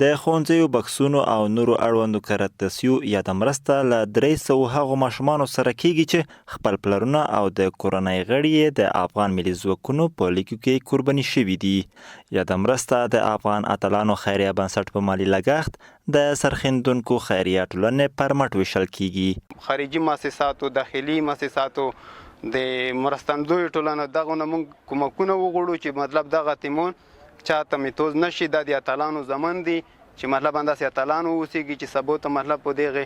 د ښوونځیو بکسونو او نورو اړوندو کارتسیو یا د مرسته له 300 هغو ماشومانو سره کیږي چې خپل پلرونه او د کورنۍ غړي یې د افغان ملي ځواکونو په لیکو کې قرباني شوي دي. یا د مرسته د افغان اتلانو خیریه بنسټ په مالي لګښت د سرښندونکو خیریه ټولنې پر مټ ویشل کیږي. خارجي مؤسساتو، داخلي مؤسساتو، د مرستندوی ټولنه دغه موږ کومکونه وغواړو چې مطلب دغه تیمون چاته میتوز نشي. د اتلانو زمن دي چې مطلب انداسې اتلانو اوسېږي چې سبو ته مطلب په دغه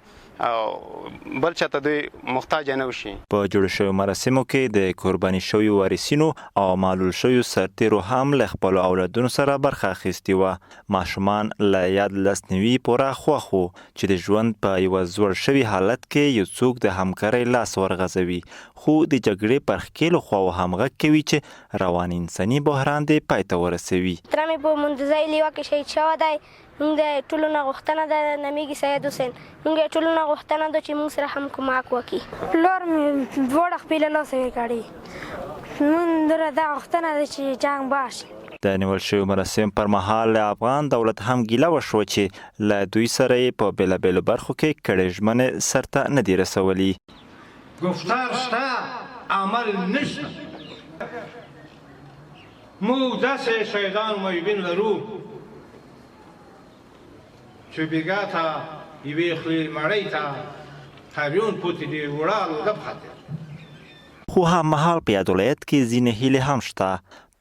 بل چاته دوی محتاج نه وشي. په جوړ شویو مراسمو کې د قرباني شویو وارثینو او معلول شویو سرتیرو هم له خپلو اولادونو سره برخه اخیستې وه. ماشومان له یاد لسنیوي پوره خوښ وو چې د ژوند په یوه زوړ شوي حالت کې یو څوک د همکارۍ لاس ورغځوي، خو د جګړې پر ښکېلو خواوو هم غږ کوي چې روان انساني بحران دې پای ته ورسوي. تره مې په منځنۍ لیوه کې شهید شوی دی. موږ د ټولو نه غوښتنه ده د نمیږي سید حسین، موږ د ټولو نه غوښتنه ده چې موږ سره هم کومک وکړي. پلار مې دواړه خپلې لاسه یې کړي. موږ دا غوښتنه ده چې جنګ باشي. د نیول شویو مراسم پر مهال له افغان دولت هم ګیله وشوه چې له دوی سره یې په بېلابېلو برخو کې کړې ژمنې سرته نه دي رسولي. گفتار شته، عمل نشته. موږ داسې شهیدان معیوبین لرو چې بیګا ته یوې خولې مړۍ ته هریون پوتې دې وړالو د خاطر. خو هممهال په یاد ولایت کې ځینې هیلې هم شته.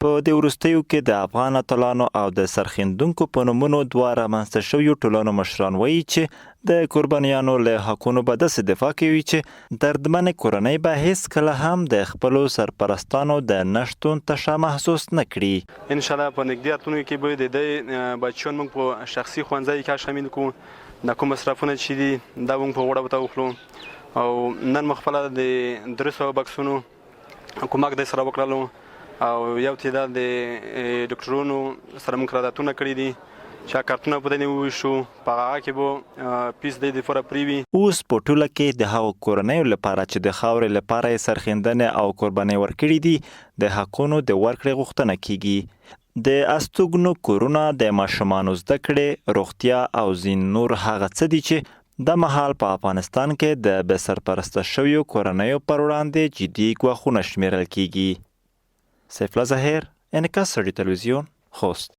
په دې وروستیو کې د افغان اتلانو او د سرښندونکو په نومونو دوه رامنځته شویو ټولنو مشران وایي چې د قربانیانو له حقونو به داسې دفاع کوي چې دردمنې کورنۍ به هیڅکله هم د خپلو سرپرستانو د نشتون تشه محسوس نه کړي. انشاءالله په نږدې راتلونکي کې به د دې بچیان موږ په شخصي ښوونځي کې شامل کړو. د کوم مصرفونه چې دي دا موږ په غوړه ورته وکړو او نن مو خپله د 300 بکسونو کومک د سره وکړلو او یو تعداد د ډاکټرونو سره موږ قراردادونه کړي دي چې کارتونه په دې وویشو په هغه کې به پیس د دې لپاره پرې وي. اوس په ټوله کې د هغو کورنیو لپاره چې د خاورې لپاره یې سرښندنې او قربانۍ ورکړي دي د حقونو د ورکړې غوښتنه کیږي. د استوګنو کورونه، د ماشومانو زده کړې، روغتیا او ځین نور هغه څه دي چې د مهال په افغانستان کې د بې سرپرسته شویو کورنیو پر وړاندې جدي ګواښونه شمیرل کیږي. سیف الله ظاهر، انعکاس رادیو تلویزیون، خوست.